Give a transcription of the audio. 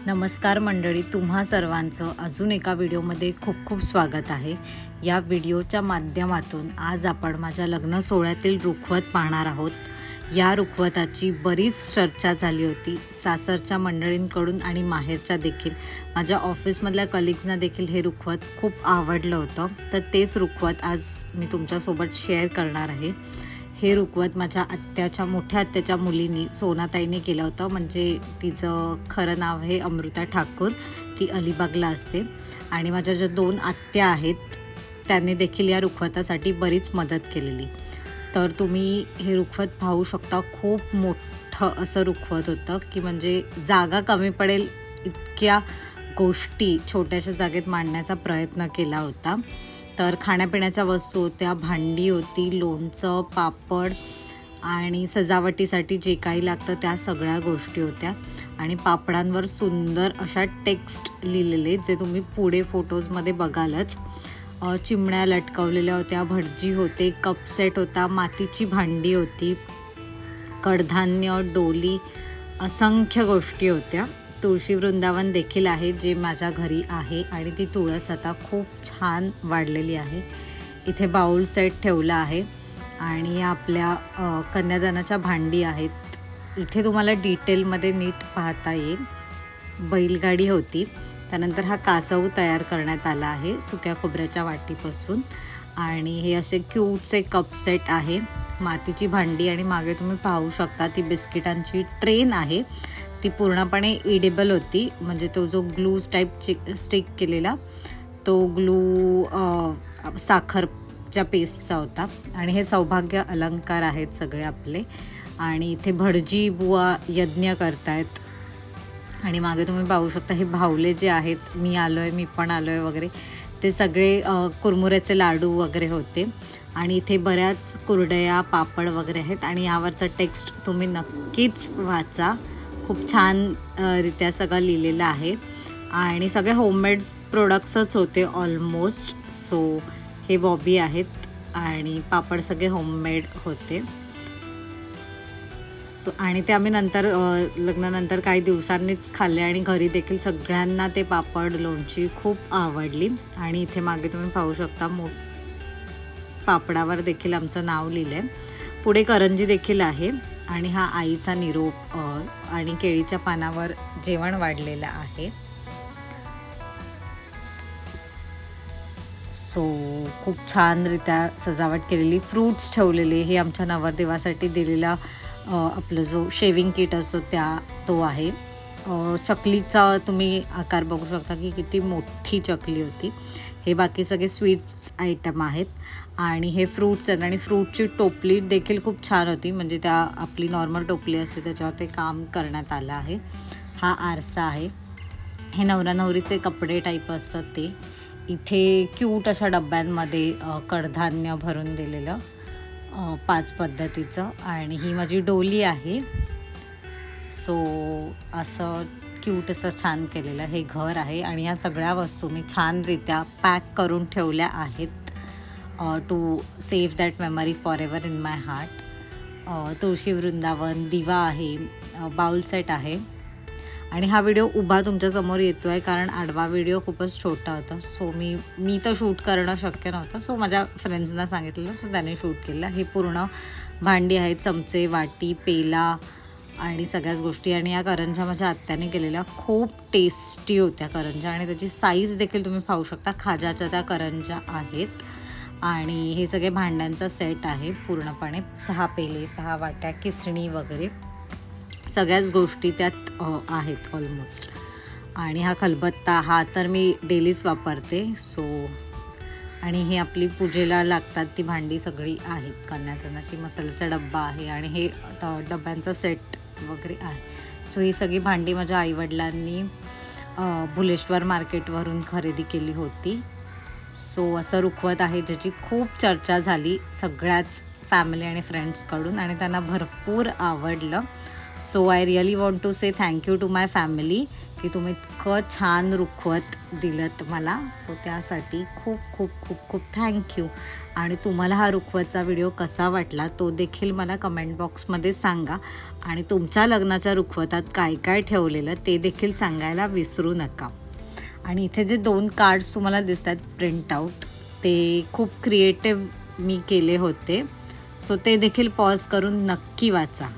नमस्कार मंडळी, तुम्हा सर्वांचं अजून एका व्हिडिओमध्ये खूप खूप स्वागत आहे. या व्हिडिओच्या माध्यमातून आज आपण माझ्या लग्न सोहळ्यातील रुखवत पाहणार आहोत. या रुखवताची बरीच चर्चा झाली होती सासरच्या मंडळींकडून आणि माहेरच्या देखील. माझ्या ऑफिसमधल्या कलिग्सना देखील हे रुखवत खूप आवडलं होतं, तर तेच रुखवत आज मी तुमच्यासोबत शेअर करणार आहे. हे रुखवत माझ्या मोठ्या आत्याच्या मुलीनी सोनाताईने केलं होतं. म्हणजे तिचं खरं नाव आहे अमृता ठाकूर. ती अलिबागला असते. आणि माझ्या ज्या 2 आत्या आहेत त्यांनी देखील या रुखवतासाठी बरीच मदत केलेली. तर तुम्ही हे रुखवत पाहू शकता. खूप मोठं असं रुखवत होतं की म्हणजे जागा कमी पडेल इतक्या गोष्टी छोट्याशा जागेत मांडण्याचा प्रयत्न केला होता. तर खाण्यापिण्याच्या वस्तू होत्या, भांडी होती, लोणचं, पापड आणि सजावटीसाठी जे काही लागतं त्या सगळ्या गोष्टी होत्या. आणि पापडांवर सुंदर अशा टेक्स्ट लिहिलेले जे तुम्ही पुढे फोटोजमध्ये बघालच. चिमण्या लटकवलेल्या होत्या, भटजी होते, कप सेट होता, मातीची भांडी होती, कडधान्य, डोली, असंख्य गोष्टी होत्या. तुळशी वृंदावन देखील आहे जे माझ्या घरी आहे आणि ती तुळस आता खूप छान वाढलेली आहे. इथे बाउल सेट ठेवला आहे आणि आपल्या कन्यादानाच्या भांडी आहेत. इथे तुम्हाला डिटेलमध्ये नीट पाहता येईल. बैलगाडी होती. त्यानंतर हा कासव तयार करण्यात आला आहे सुक्या खोबऱ्याच्या वाटीपासून. आणि हे असे क्यूटचे कप सेट आहे, मातीची भांडी. आणि मागे तुम्ही पाहू शकता ती बिस्किटांची ट्रेन आहे. ती पूर्णपणे इडेबल होती. म्हणजे तो जो ग्लू टाईप स्टिक केलेला तो ग्लू साखरच्या पेस्टचा होता. आणि हे सौभाग्य अलंकार आहेत सगळे आपले. आणि इथे भटजी बुवा यज्ञ करतायत. आणि मागे तुम्ही पाहू शकता हे भावले जे आहेत, मी आलो आहे, मी पण आलो आहे वगैरे, ते सगळे कुरमुऱ्याचे लाडू वगैरे होते. आणि इथे बऱ्याच कुरडया, पापड वगैरे आहेत. आणि यावरचं टेक्स्ट तुम्ही नक्कीच वाचा. खूप छान रित्या सगळं लिहिलेलं आहे. आणि सगळे होममेड प्रोडक्ट्सच होते ऑलमोस्ट. सो हे बॉबी आहेत आणि पापड सगळे होममेड होते. आणि ते आम्ही नंतर लग्नानंतर काही दिवसांनीच खाल्ले आणि घरी देखील सगळ्यांना ते पापड, लोणची खूप आवडली. आणि इथे मागे तुम्ही पाहू शकता पापडावर देखील आमचं नाव लिहिलं आहे. पुढे करंजी देखील आहे. आणि हा आईचा निरोप आणि केळीच्या पानावर जेवण वाढलेलं आहे. सो खूप छानरित्या सजावट केलेली, फ्रूट्स ठेवलेले. हे आमच्या नवरदेवासाठी दिलेला आपलं जो शेविंग किट असतो तो आहे. चकलीचा तुम्ही आकार बघू शकता की किती मोठी चकली होती. हे बाकी सगळे स्वीट्स आयटम आहेत. आणि हे फ्रूट्स आहेत. आणि फ्रूटची टोपली देखील खूप छान होती. म्हणजे त्या आपली नॉर्मल टोपली असते त्याच्यावर ते काम करण्यात आलं आहे. हा आरसा आहे. हे नवरा नवरीचे कपडे टाईप असतात ते. इथे क्यूट अशा डब्यांमध्ये कडधान्य भरून दिलेलं 5 पद्धतीचं. आणि ही माझी डोली आहे. सो असं क्यूट असं छान केलेलं हे घर आहे. आणि या सगळ्या वस्तू मी छानरित्या पॅक करून ठेवल्या आहेत to save that memory forever in my heart. तुळशी वृंदावन, दिवा आहे, बाउल सेट आहे. आणि हा व्हिडिओ उभा तुमच्यासमोर येतो आहे कारण आडवा व्हिडिओ खूपच छोटा होता. सो मी तर शूट करणं शक्य नव्हतं. सो माझ्या फ्रेंड्सना सांगितलं, सो त्याने शूट केलं. हे पूर्ण भांडी आहेत, चमचे, वाटी, पेला आणि सगळ्याच गोष्टी. आणि या करंज्या माझ्या आत्याने केलेल्या खूप टेस्टी होत्या करंज्या. आणि त्याची साईज देखील तुम्ही पाहू शकता. खाजाच्या त्या करंज्या आहेत. आणि हे सगळे भांड्यांचा सेट आहे पूर्णपणे. 6 पेले, 6 वाट्या, किसणी वगैरे सगळ्याच गोष्टी त्यात आहेत ऑलमोस्ट. आणि हा खलबत्ता, हा तर मी डेलीच वापरते. सो आणि हे आपली पूजेला लागतात ती भांडी सगळी आहेत. कन्यादानाची मसाल्याचा डब्बा आहे. आणि हे डब्यांचा सेट वगैरे आहे. सो ही सगळी भांडी माझ्या आईवडिलांनी भुलेश्वर मार्केटवरून खरेदी केली होती. सो असं रुखवत आहे ज्याची खूप चर्चा झाली सगळ्याच फॅमिली आणि फ्रेंड्सकडून. आणि त्यांना भरपूर आवडलं. So I really want to say thank you to my family की तुम्ही इतकं छान रुखवत दिलंत मला. सो त्यासाठी खूप खूप खूप खूप थँक्यू. आणि तुम्हाला हा रुखवतचा व्हिडिओ कसा वाटला तो देखील मला कमेंट बॉक्समध्ये सांगा. आणि तुमच्या लग्नाच्या रुखवतात काय काय ठेवलेलं ते देखील सांगायला विसरू नका. आणि इथे जे 2 कार्ड्स तुम्हाला दिसत आहेत प्रिंटआउट, ते खूप क्रिएटिव्ह मी केले होते. सो ते देखील पॉज करून नक्की वाचा.